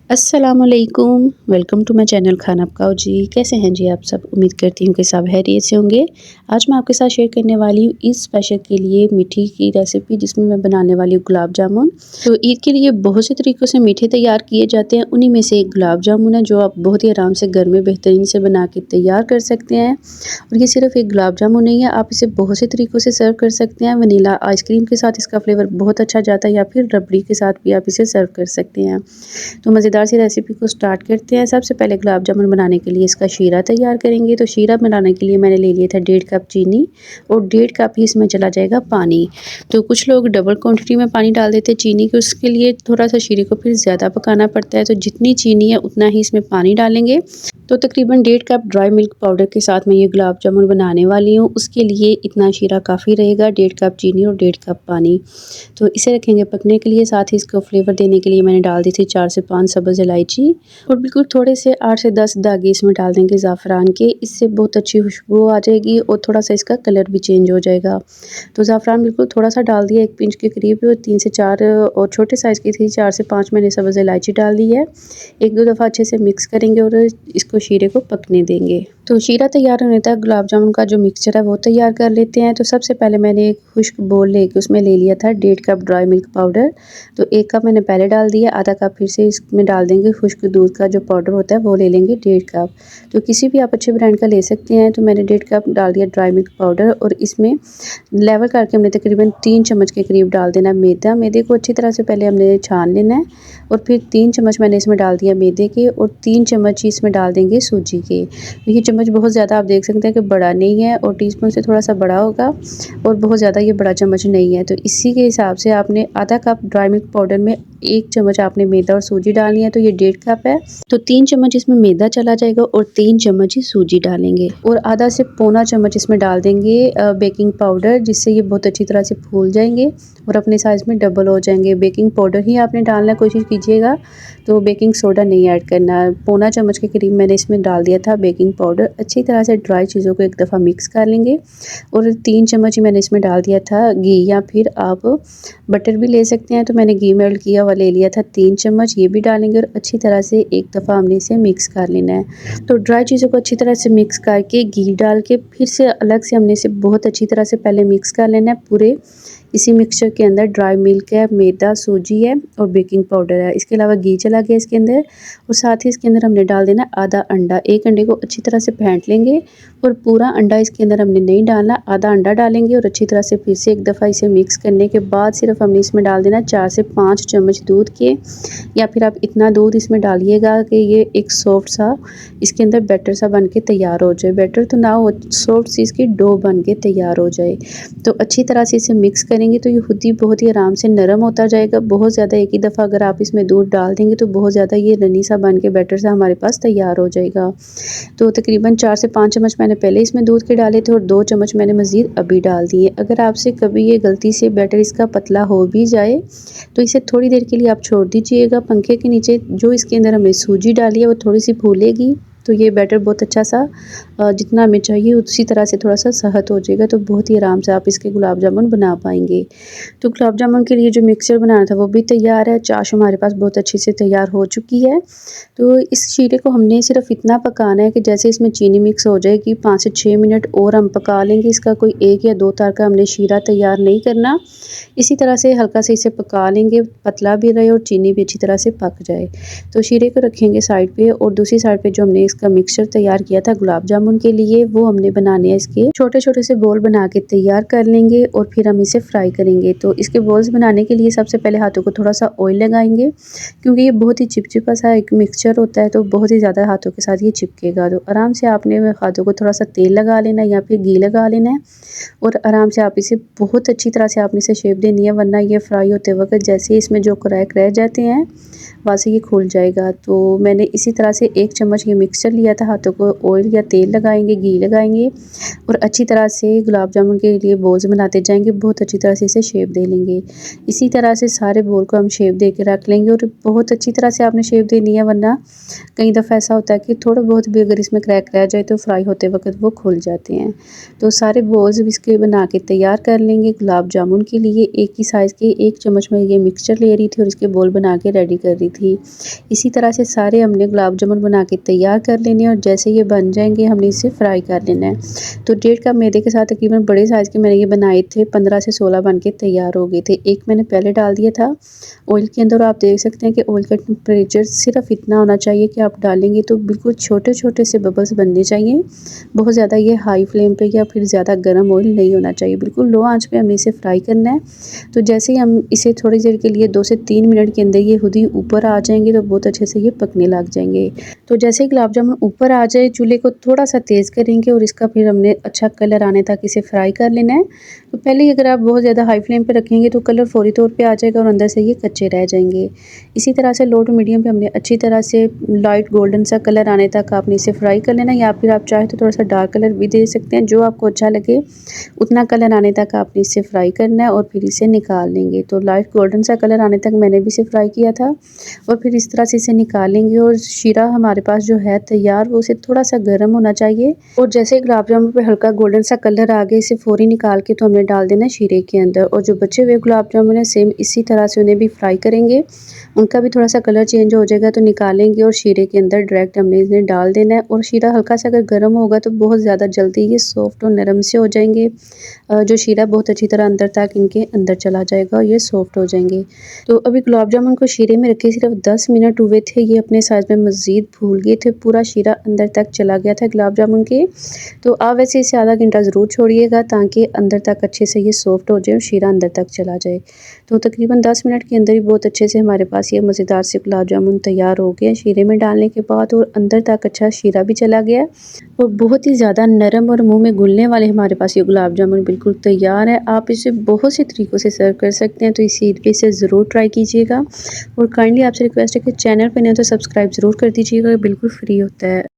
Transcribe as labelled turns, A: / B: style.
A: अस्सलामुअलैकुम, welcome to my channel खाना पकाओ जी। कैसे हैं जी आप सब? उम्मीद करती हूँ कि सब खैरियत से होंगे। आज मैं आपके साथ शेयर करने वाली हूँ ईद स्पेशल के लिए मीठी की रेसिपी, जिसमें मैं बनाने वाली हूँ गुलाब जामुन। तो ईद के लिए बहुत से तरीक़ों से मीठे तैयार किए जाते हैं, उन्हीं में से एक गुलाब जामुन है जो आप बहुत ही आराम से घर में बेहतरीन से बना के तैयार कर सकते हैं। और ये सिर्फ एक गुलाब जामुन नहीं है, आप इसे बहुत से तरीक़ों से सर्व कर सकते हैं। वनीला आइसक्रीम के साथ इसका फ्लेवर बहुत अच्छा जाता है, या फिर रबड़ी के साथ भी आप इसे सर्व कर सकते हैं। तो मज़ेदार सी रेसिपी को स्टार्ट करते हैं। सबसे पहले गुलाब जामुन बनाने के लिए इसका शीरा तैयार करेंगे। तो शीरा बनाने के लिए मैंने ले लिया था 1.5 कप चीनी, और 1.5 कप ही इसमें चला जाएगा पानी। तो कुछ लोग डबल क्वांटिटी में पानी डाल देते हैं चीनी के, उसके लिए थोड़ा सा शीरे को फिर ज़्यादा पकाना पड़ता है। तो जितनी चीनी है उतना ही इसमें पानी डालेंगे। तो तकरीबन 1.5 कप ड्राई मिल्क पाउडर के साथ मैं ये गुलाब जामुन बनाने वाली हूँ। उसके लिए इतना शीरा काफ़ी रहेगा, 1.5 कप चीनी और 1.5 कप पानी। तो इसे रखेंगे पकने के लिए। साथ ही इसको फ्लेवर देने के लिए मैंने डाल दी थी 4 से 5 सब्ज़ इलायची, और बिल्कुल थोड़े से 8 से 10 दागे इसमें डाल देंगे ज़ाफ़रान के। इससे बहुत अच्छी खुशबू आ जाएगी और थोड़ा सा इसका कलर भी चेंज हो जाएगा। तो ज़ाफ़रान बिल्कुल थोड़ा सा डाल दिया, 1 पिंच के करीब। 3 से 4 और छोटे साइज़ की थी, 4 से 5 मैंने सब्ज़ इलायची डाल दी है। 1-2 दफ़ा अच्छे से मिक्स करेंगे और इसको शीरे को पकने देंगे। तो शीरा तैयार होने तक गुलाब जामुन का जो मिक्सचर है वो तैयार कर लेते हैं। तो सबसे पहले मैंने एक खुश्क बोल लेके उसमें ले लिया था 1.5 कप ड्राई मिल्क पाउडर। तो 1 कप मैंने पहले डाल दिया, आधा कप फिर से इसमें डाल देंगे। खुश्क दूध का जो पाउडर होता है वो ले लेंगे 1.5 कप। तो किसी भी आप अच्छे ब्रांड का ले सकते हैं। तो मैंने 1.5 कप डाल दिया ड्राई मिल्क पाउडर, और इसमें लेवल करके हमने तकरीबन 3 चम्मच के करीब डाल देना मैदा। मैदे को अच्छी तरह से पहले हमने छान लेना है, और फिर 3 चम्मच मैंने इसमें डाल दिया मैदे के, और 3 चम्मच ही इसमें डाल देंगे सूजी के। तो ये चम्मच बहुत ज़्यादा आप देख सकते हैं कि बड़ा नहीं है, और टीस्पून से थोड़ा सा बड़ा होगा, और बहुत ज़्यादा ये बड़ा चम्मच नहीं है। तो इसी के हिसाब से आपने आधा कप ड्राई मिल्क पाउडर में 1 चम्मच आपने मैदा और सूजी डालनी है। तो ये 1.5 कप है, तो 3 चम्मच इसमें मैदा चला जाएगा, और 3 चम्मच ही सूजी डालेंगे, और आधा से पौना चम्मच इसमें डाल देंगे बेकिंग पाउडर, जिससे ये बहुत अच्छी तरह से फूल जाएंगे और अपने साइज़ में डबल हो जाएंगे। बेकिंग पाउडर ही आपने डालना, कोशिश कीजिएगा तो बेकिंग सोडा नहीं ऐड करना। पौना चम्मच के करीब मैंने इसमें डाल दिया था बेकिंग पाउडर। अच्छी तरह से ड्राई चीज़ों को एक दफ़ा मिक्स कर लेंगे, और 3 चम्मच ही मैंने इसमें डाल दिया था घी, या फिर आप बटर भी ले सकते हैं। तो मैंने घी मेल्ट किया हुआ ले लिया था 3 चम्मच, ये भी डालेंगे, और अच्छी तरह से एक दफ़ा हमने इसे मिक्स कर लेना है। तो ड्राई चीज़ों को अच्छी तरह से मिक्स करके घी डाल के फिर से अलग से हमने इसे बहुत अच्छी तरह से पहले मिक्स कर लेना है। पूरे इसी मिक्सचर के अंदर ड्राई मिल्क है, मैदा, सूजी है, और बेकिंग पाउडर है। इसके अलावा घी चला गया इसके अंदर, और साथ ही इसके अंदर हमने डाल देना आधा अंडा। 1 अंडे को अच्छी तरह से फेंट लेंगे, और पूरा अंडा इसके अंदर हमने नहीं डालना, आधा अंडा डालेंगे, और अच्छी तरह से फिर से एक दफ़ा इसे मिक्स करने के बाद सिर्फ हमने इसमें डाल देना 4 से 5 चम्मच दूध के, या फिर आप इतना दूध इसमें डालिएगा कि ये एक सॉफ्ट सा इसके अंदर बैटर सा बन के तैयार हो जाए। बैटर तो ना हो, सॉफ्ट सी इसकी डो बन के तैयार हो जाए। तो अच्छी तरह से इसे मिक्स करेंगे, तो ये खुद ही बहुत ही आराम से नरम होता जाएगा। बहुत ज़्यादा एक ही दफ़ा अगर आप इसमें दूध डाल देंगे तो बहुत ज़्यादा ये रनी सा बन के बैटर सा हमारे पास तैयार हो जाएगा। तो तकरीबन 4 से 5 चम्मच मैंने पहले इसमें दूध के डाले थे, और 2 चम्मच मैंने मज़ीद अभी डाल दिए। अगर आपसे कभी ये गलती से बैटर इसका पतला हो भी जाए, तो इसे थोड़ी देर के लिए आप छोड़ दीजिएगा पंखे के नीचे। जो इसके अंदर हमने सूजी डाली है वो थोड़ी सी फूलेगी, तो ये बैटर बहुत अच्छा सा जितना हमें चाहिए उसी तरह से थोड़ा सा सख्त हो जाएगा। तो बहुत ही आराम से आप इसके गुलाब जामुन बना पाएंगे। तो गुलाब जामुन के लिए जो मिक्सचर बनाना था वो भी तैयार है। चाश हमारे पास बहुत अच्छे से तैयार हो चुकी है। तो इस शीरे को हमने सिर्फ इतना पकाना है कि जैसे इसमें चीनी मिक्स हो जाएगी, 5 से 6 मिनट और हम पका लेंगे। इसका कोई 1 या 2 तार का हमने शीरा तैयार नहीं करना। इसी तरह से हल्का से इसे पका लेंगे, पतला भी रहे और चीनी भी अच्छी तरह से पक जाए। तो शीरे को रखेंगे साइड पे, और दूसरी साइड पे जो हमने इसका मिक्सचर तैयार किया था गुलाब जामुन के लिए, वो हमने बनाने हैं। इसके छोटे छोटे से बोल बना के तैयार कर लेंगे, और फिर हम इसे फ्राई करेंगे। तो इसके बॉल्स बनाने के लिए सबसे पहले हाथों को थोड़ा सा ऑयल लगाएंगे, क्योंकि ये बहुत ही चिपचिपा सा एक मिक्सचर होता है, तो बहुत ही ज़्यादा हाथों के साथ ये चिपकेगा। तो आराम से आपने हाथों को थोड़ा सा तेल लगा लेना है या फिर घी लगा लेना है, और आराम से आप इसे बहुत अच्छी तरह से आपने इसे शेप देनी है, वरना ये फ्राई होते वक्त जैसे इसमें जो क्रैक रह जाते हैं वहाँ से ये खुल जाएगा। तो मैंने इसी तरह से 1 चम्मच ये मिक्सचर मिक्सचर लिया था, हाथों को ऑयल या तेल लगाएंगे, घी लगाएंगे और अच्छी तरह से गुलाब जामुन के लिए बोल्स बनाते जाएंगे। बहुत अच्छी तरह से इसे शेप दे लेंगे। इसी तरह से सारे बोल को हम शेप दे के रख लेंगे और बहुत अच्छी तरह से आपने शेप देनी है, वरना कई दफ़ा ऐसा होता है कि थोड़ा बहुत भी अगर इसमें क्रैक रह जाए तो फ्राई होते वक्त वो खुल जाते हैं। तो सारे बोल्स इसके बना के तैयार कर लेंगे। गुलाब जामुन के लिए एक ही साइज़ के 1 चम्मच में ये मिक्सचर ले रही थी और इसके बोल बना के रेडी कर रही थी। इसी तरह से सारे हमने गुलाब जामुन बना के तैयार कर लेने और जैसे ये बन जाएंगे हमने इसे फ्राई कर लेना है। तो 1.5 कप मैदे के साथ तकरीबन बड़े साइज़ के मैंने ये बनाए थे, 15 से 16 बन के तैयार हो गए थे। एक मैंने पहले डाल दिया था ऑयल के अंदर। आप देख सकते हैं कि ऑयल का टेम्परेचर सिर्फ इतना होना चाहिए कि आप डालेंगे तो बिल्कुल छोटे छोटे से बबल्स बनने चाहिए। बहुत ज़्यादा ये हाई फ्लेम पे या फिर ज़्यादा गर्म ऑयल नहीं होना चाहिए, बिल्कुल लो आंच पे हमने इसे फ्राई करना है। तो जैसे ही हम इसे थोड़ी देर के लिए 2 से 3 मिनट के अंदर ये खुद ही ऊपर आ जाएंगे तो बहुत अच्छे से ये पकने लग जाएंगे। तो जैसे ही गुलाब जामुन ऊपर आ जाए चूल्हे को थोड़ा सा तेज़ करेंगे और इसका फिर हमने अच्छा कलर आने तक इसे फ्राई कर लेना है। तो पहले ही अगर आप बहुत ज़्यादा हाई फ्लेम पे रखेंगे तो कलर फौरी तौर पे आ जाएगा और अंदर से ये कच्चे रह जाएंगे। इसी तरह से लो टू मीडियम पे हमने अच्छी तरह से लाइट गोल्डन सा कलर आने तक आपने इसे फ्राई कर लेना, या फिर आप चाहे तो थोड़ा सा डार्क कलर भी दे सकते हैं, जो आपको अच्छा लगे उतना कलर आने तक आपने इसे फ्राई करना है और फिर इसे निकाल लेंगे। तो लाइट गोल्डन सा कलर आने तक मैंने भी इसे फ्राई किया था और फिर इस तरह से इसे निकालेंगे। और शीरा हमारे पास जो है तैयार, वो उसे थोड़ा सा गर्म होना चाहिए और जैसे गुलाब जामुन पे हल्का गोल्डन सा कलर आ गया इसे फौरी निकाल के तो हमने डाल देना शीरे के अंदर। और जो बचे हुए गुलाब जामुन है सेम इसी तरह से उन्हें भी फ्राई करेंगे, उनका भी थोड़ा सा कलर चेंज हो जाएगा तो निकालेंगे और शीरे के अंदर डायरेक्ट हमने इन्हें डाल देना है। और शीरा हल्का सा अगर गर्म होगा तो बहुत ज़्यादा जल्दी ये सॉफ्ट और नरम से हो जाएंगे। जो शीरा बहुत अच्छी तरह अंदर तक इनके अंदर चला जाएगा और ये सॉफ्ट हो जाएंगे। तो अभी गुलाब जामुन को शीरे में रखे सिर्फ 10 मिनट हुए थे, ये अपने साइज़ में मज़ीद फूल गए थे, पूरा शीरा अंदर तक चला गया था गुलाब जामुन के। तो आप वैसे इसे आधा घंटा ज़रूर छोड़िएगा ताकि अंदर तक अच्छे से ये सॉफ्ट हो जाए और शीरा अंदर तक चला जाए। तो तकरीबन 10 मिनट के अंदर ही बहुत अच्छे से हमारे पास ये मज़ेदार से गुलाब जामुन तैयार हो गए शीरे में डालने के बाद, और अंदर तक अच्छा शीरा भी चला गया और बहुत ही ज़्यादा नरम और मुंह में घुलने वाले हमारे पास ये गुलाब जामुन बिल्कुल तैयार है। आप इसे बहुत से तरीक़ों से सर्व कर सकते हैं, तो इस ईद पे इसे ज़रूर ट्राई कीजिएगा। और काइंडली आपसे रिक्वेस्ट है कि चैनल पर नहीं तो सब्सक्राइब ज़रूर कर दीजिएगा, बिल्कुल फ्री होता है।